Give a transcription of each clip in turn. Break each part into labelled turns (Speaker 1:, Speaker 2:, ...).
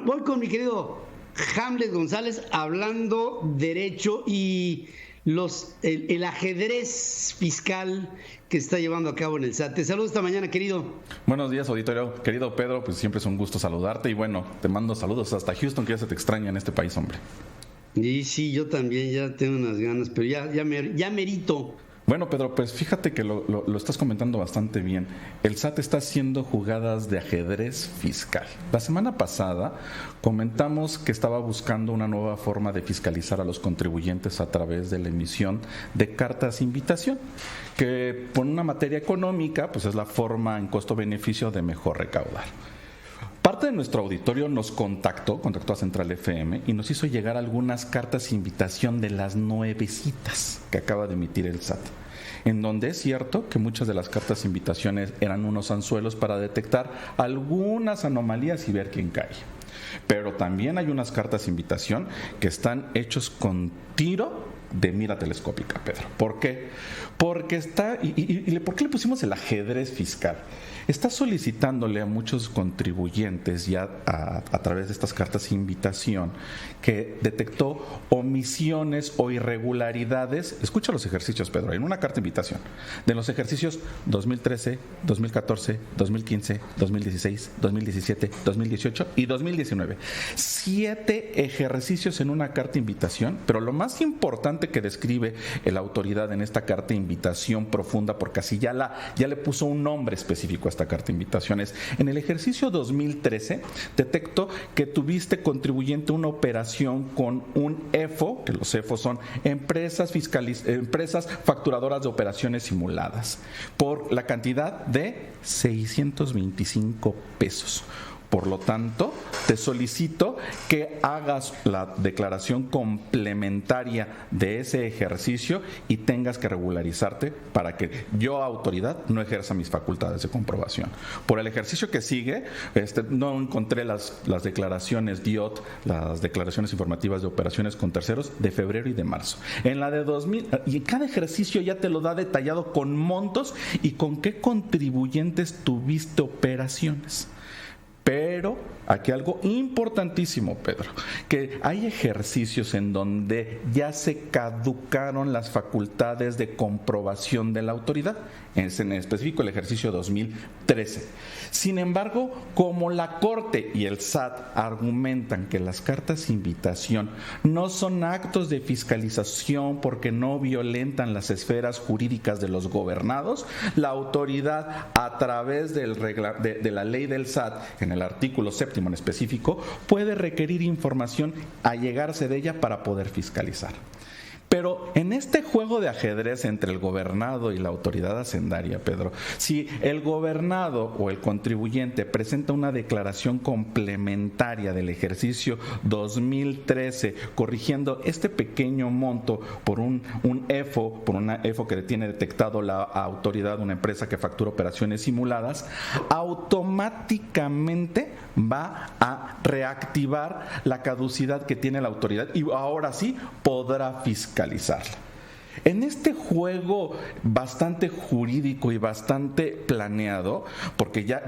Speaker 1: Voy con mi querido Hamlet González hablando derecho y el ajedrez fiscal que está llevando a cabo en el SAT. Te saludo esta mañana, querido.
Speaker 2: Buenos días, auditorio. Querido Pedro, pues siempre es un gusto saludarte y bueno, te mando saludos hasta Houston, que ya se te extraña en este país, hombre.
Speaker 1: Y sí, yo también ya tengo unas ganas, pero ya merito.
Speaker 2: Bueno, Pedro, pues fíjate que lo estás comentando bastante bien. El SAT está haciendo jugadas de ajedrez fiscal. La semana pasada comentamos que estaba buscando una nueva forma de fiscalizar a los contribuyentes a través de la emisión de cartas invitación, que por una materia económica, pues es la forma en costo-beneficio de mejor recaudar. Parte de nuestro auditorio nos contactó a Central FM y nos hizo llegar algunas cartas invitación de las nuevecitas que acaba de emitir el SAT, en donde es cierto que muchas de las cartas invitaciones eran unos anzuelos para detectar algunas anomalías y ver quién cae. Pero también hay unas cartas invitación que están hechos con tiro de mira telescópica, Pedro. ¿Por qué? Porque ¿por qué le pusimos el ajedrez fiscal? Está solicitándole a muchos contribuyentes ya a través de estas cartas de invitación que detectó omisiones o irregularidades. Escucha los ejercicios, Pedro, en una carta de invitación de los ejercicios 2013, 2014, 2015, 2016, 2017, 2018 y 2019. 7 ejercicios en una carta de invitación, pero lo más importante que describe la autoridad en esta carta de invitación profunda, porque así ya le puso un nombre específico a esta carta de invitaciones. En el ejercicio 2013 detectó que tuviste contribuyente una operación con un EFO, que los EFO son empresas facturadoras de operaciones simuladas, por la cantidad de 625 pesos. Por lo tanto, te solicito que hagas la declaración complementaria de ese ejercicio y tengas que regularizarte para que yo, autoridad, no ejerza mis facultades de comprobación. Por el ejercicio que sigue, no encontré las declaraciones DIOT, las declaraciones informativas de operaciones con terceros de febrero y de marzo. En la de 2000, y en cada ejercicio ya te lo da detallado con montos y con qué contribuyentes tuviste operaciones. Pero aquí algo importantísimo, Pedro, que hay ejercicios en donde ya se caducaron las facultades de comprobación de la autoridad, en específico el ejercicio 2013. Sin embargo, como la Corte y el SAT argumentan que las cartas de invitación no son actos de fiscalización porque no violentan las esferas jurídicas de los gobernados, la autoridad, a través de la ley del SAT, en el artículo 7 en específico, puede requerir información, allegarse de ella para poder fiscalizar. Pero en este juego de ajedrez entre el gobernado y la autoridad hacendaria, Pedro, si el gobernado o el contribuyente presenta una declaración complementaria del ejercicio 2013 corrigiendo este pequeño monto por una EFO que tiene detectado la autoridad, una empresa que factura operaciones simuladas, automáticamente va a reactivar la caducidad que tiene la autoridad y ahora sí podrá fiscalizarla. En este juego bastante jurídico y bastante planeado, porque ya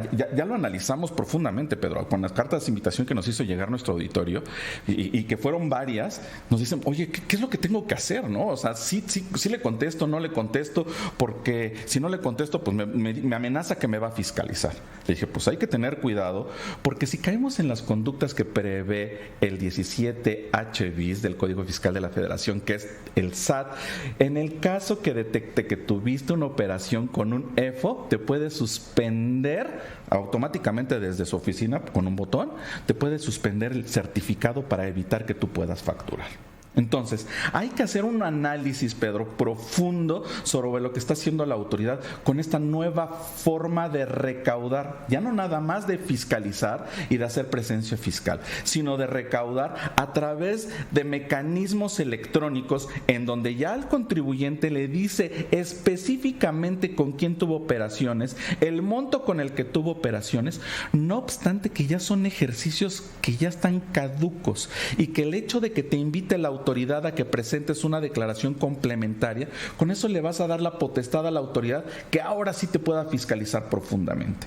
Speaker 2: lo analizamos profundamente, Pedro, con las cartas de invitación que nos hizo llegar nuestro auditorio y que fueron varias, nos dicen, oye, ¿qué es lo que tengo que hacer? ¿No? O sea, sí le contesto, no le contesto, porque si no le contesto, pues me amenaza que me va a fiscalizar. Le dije, pues hay que tener cuidado, porque si caemos en las conductas que prevé el 17H bis del Código Fiscal de la Federación, que es el SAT, en el caso que detecte que tuviste una operación con un EFO, te puede suspender automáticamente desde su oficina con un botón, te puede suspender el certificado para evitar que tú puedas facturar. Entonces, hay que hacer un análisis, Pedro, profundo sobre lo que está haciendo la autoridad con esta nueva forma de recaudar, ya no nada más de fiscalizar y de hacer presencia fiscal, sino de recaudar a través de mecanismos electrónicos en donde ya al contribuyente le dice específicamente con quién tuvo operaciones, el monto con el que tuvo operaciones, no obstante que ya son ejercicios que ya están caducos y que el hecho de que te invite la autoridad autoridad a que presentes una declaración complementaria. Con eso le vas a dar la potestad a la autoridad que ahora sí te pueda fiscalizar profundamente.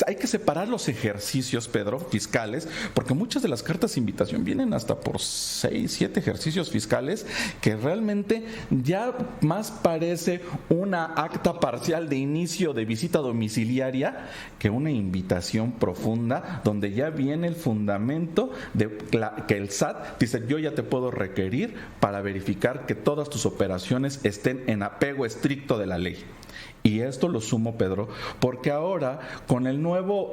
Speaker 2: Hay que separar los ejercicios, Pedro, fiscales, porque muchas de las cartas de invitación vienen hasta por 6, 7 ejercicios fiscales que realmente ya más parece una acta parcial de inicio de visita domiciliaria que una invitación profunda donde ya viene el fundamento de que el SAT dice: yo ya te puedo requerir para verificar que todas tus operaciones estén en apego estricto de la ley. Y esto lo sumo, Pedro, porque ahora con el nuevo,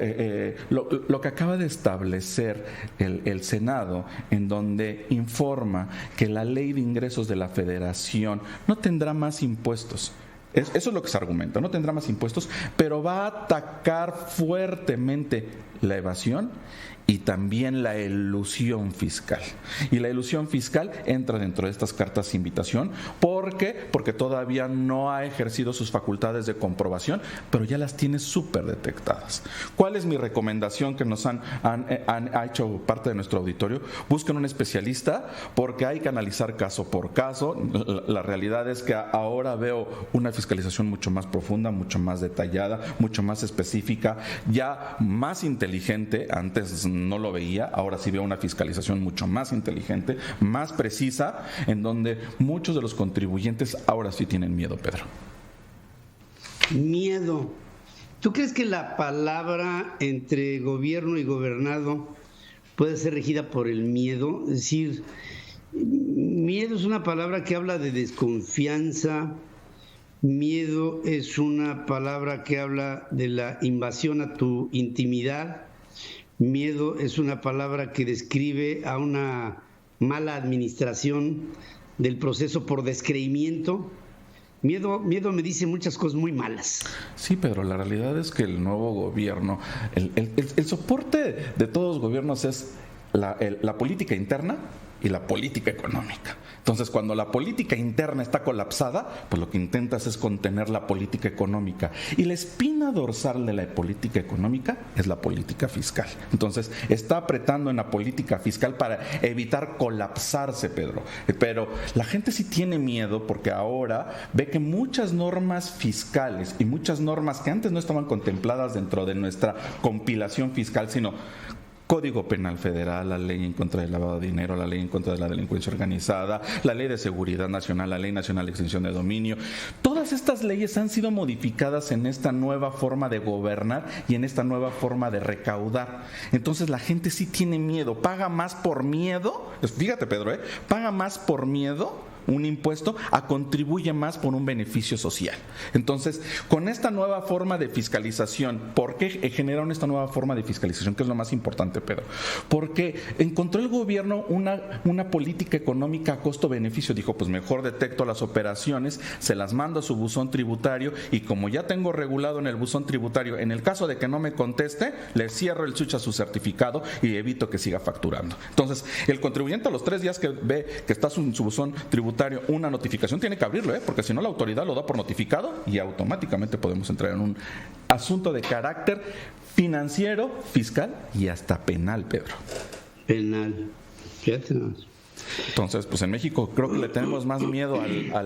Speaker 2: lo que acaba de establecer el Senado, en donde informa que la ley de ingresos de la Federación no tendrá más impuestos. Eso es lo que se argumenta, no tendrá más impuestos, pero va a atacar fuertemente la evasión y también la elusión fiscal. Y la elusión fiscal entra dentro de estas cartas de invitación. ¿Por qué? Porque todavía no ha ejercido sus facultades de comprobación, pero ya las tiene súper detectadas. ¿Cuál es mi recomendación que nos ha hecho parte de nuestro auditorio? Busquen un especialista, porque hay que analizar caso por caso. La realidad es que ahora veo una fiscalización mucho más profunda, mucho más detallada, mucho más específica, ya más inteligente. Antes no lo veía, ahora sí veo una fiscalización mucho más inteligente, más precisa, en donde muchos de los contribuyentes ahora sí tienen miedo, Pedro.
Speaker 1: Miedo. ¿Tú crees que la palabra entre gobierno y gobernado puede ser regida por el miedo? Es decir, miedo es una palabra que habla de desconfianza, miedo es una palabra que habla de la invasión a tu intimidad. Miedo es una palabra que describe a una mala administración del proceso por descreimiento. Miedo me dice muchas cosas muy malas.
Speaker 2: Sí, Pedro, la realidad es que el nuevo gobierno, el soporte de todos los gobiernos es la política interna y la política económica. Entonces, cuando la política interna está colapsada, pues lo que intentas es contener la política económica. Y la espina dorsal de la política económica es la política fiscal. Entonces, está apretando en la política fiscal para evitar colapsarse, Pedro. Pero la gente sí tiene miedo porque ahora ve que muchas normas fiscales y muchas normas que antes no estaban contempladas dentro de nuestra compilación fiscal, sino Código Penal Federal, la ley en contra del lavado de dinero, la ley en contra de la delincuencia organizada, la ley de seguridad nacional, la ley nacional de extinción de dominio. Todas estas leyes han sido modificadas en esta nueva forma de gobernar y en esta nueva forma de recaudar. Entonces la gente sí tiene miedo, paga más por miedo. Fíjate, Pedro, paga más por miedo un impuesto a contribuye más por un beneficio social. Entonces, con esta nueva forma de fiscalización, ¿por qué generaron esta nueva forma de fiscalización? Que es lo más importante, Pedro. Porque encontró el gobierno una política económica a costo-beneficio. Dijo, pues mejor detecto las operaciones, se las mando a su buzón tributario y como ya tengo regulado en el buzón tributario, en el caso de que no me conteste, le cierro el switch a su certificado y evito que siga facturando. Entonces, el contribuyente a los 3 días que ve que está en su buzón tributario una notificación, tiene que abrirlo, porque si no la autoridad lo da por notificado y automáticamente podemos entrar en un asunto de carácter financiero, fiscal y hasta penal, Pedro.
Speaker 1: Penal. Fíjate más.
Speaker 2: Entonces, pues en México creo que le tenemos más miedo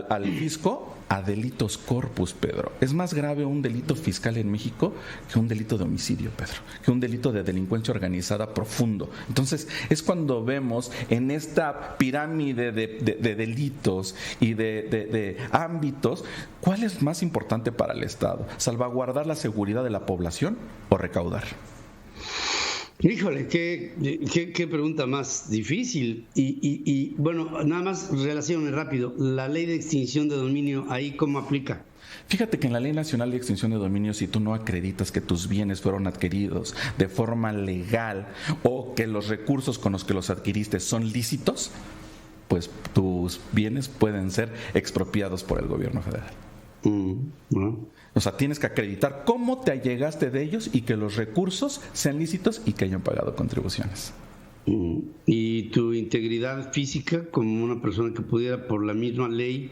Speaker 2: al fisco a delitos corpus, Pedro. Es más grave un delito fiscal en México que un delito de homicidio, Pedro, que un delito de delincuencia organizada profundo. Entonces, es cuando vemos en esta pirámide de delitos y de ámbitos, ¿cuál es más importante para el Estado? ¿Salvaguardar la seguridad de la población o recaudar?
Speaker 1: Híjole, qué pregunta más difícil. Y bueno, nada más relacióname rápido. La ley de extinción de dominio, ¿ahí cómo aplica?
Speaker 2: Fíjate que en la Ley Nacional de Extinción de Dominio, si tú no acreditas que tus bienes fueron adquiridos de forma legal o que los recursos con los que los adquiriste son lícitos, pues tus bienes pueden ser expropiados por el gobierno federal. O sea, tienes que acreditar cómo te allegaste de ellos y que los recursos sean lícitos y que hayan pagado contribuciones.
Speaker 1: ¿Y tu integridad física como una persona que pudiera por la misma ley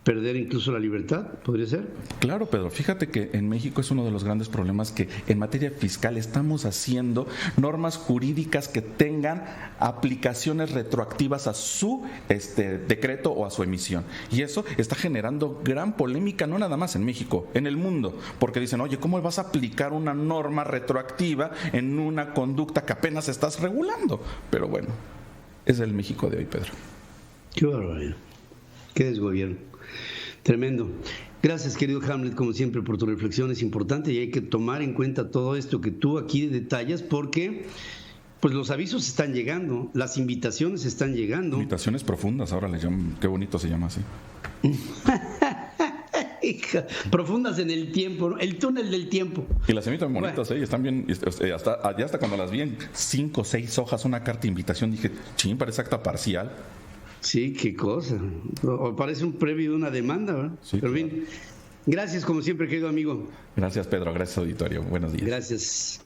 Speaker 1: perder incluso la libertad, ¿podría ser?
Speaker 2: Claro, Pedro, fíjate que en México es uno de los grandes problemas que en materia fiscal estamos haciendo normas jurídicas que tengan aplicaciones retroactivas a su decreto o a su emisión. Y eso está generando gran polémica, no nada más en México, en el mundo, porque dicen, oye, ¿cómo vas a aplicar una norma retroactiva en una conducta que apenas estás regulando? Pero bueno, es el México de hoy, Pedro.
Speaker 1: Qué barbaridad, qué desgobierno. Tremendo. Gracias, querido Hamlet, como siempre, por tu reflexión. Es importante y hay que tomar en cuenta todo esto que tú aquí detallas, porque pues los avisos están llegando, las invitaciones están llegando.
Speaker 2: Invitaciones profundas, ahora le llaman, qué bonito se llama así.
Speaker 1: Profundas en el tiempo, ¿no? El túnel del tiempo.
Speaker 2: Y las invitan bonitas, están bien, hasta cuando las vi en 5 o 6 hojas, una carta de invitación, dije, ching, parece acta parcial.
Speaker 1: Sí, qué cosa. O parece un previo de una demanda, ¿verdad?
Speaker 2: Sí,
Speaker 1: pero bien, gracias como siempre, querido amigo.
Speaker 2: Gracias, Pedro. Gracias, auditorio. Buenos días.
Speaker 1: Gracias.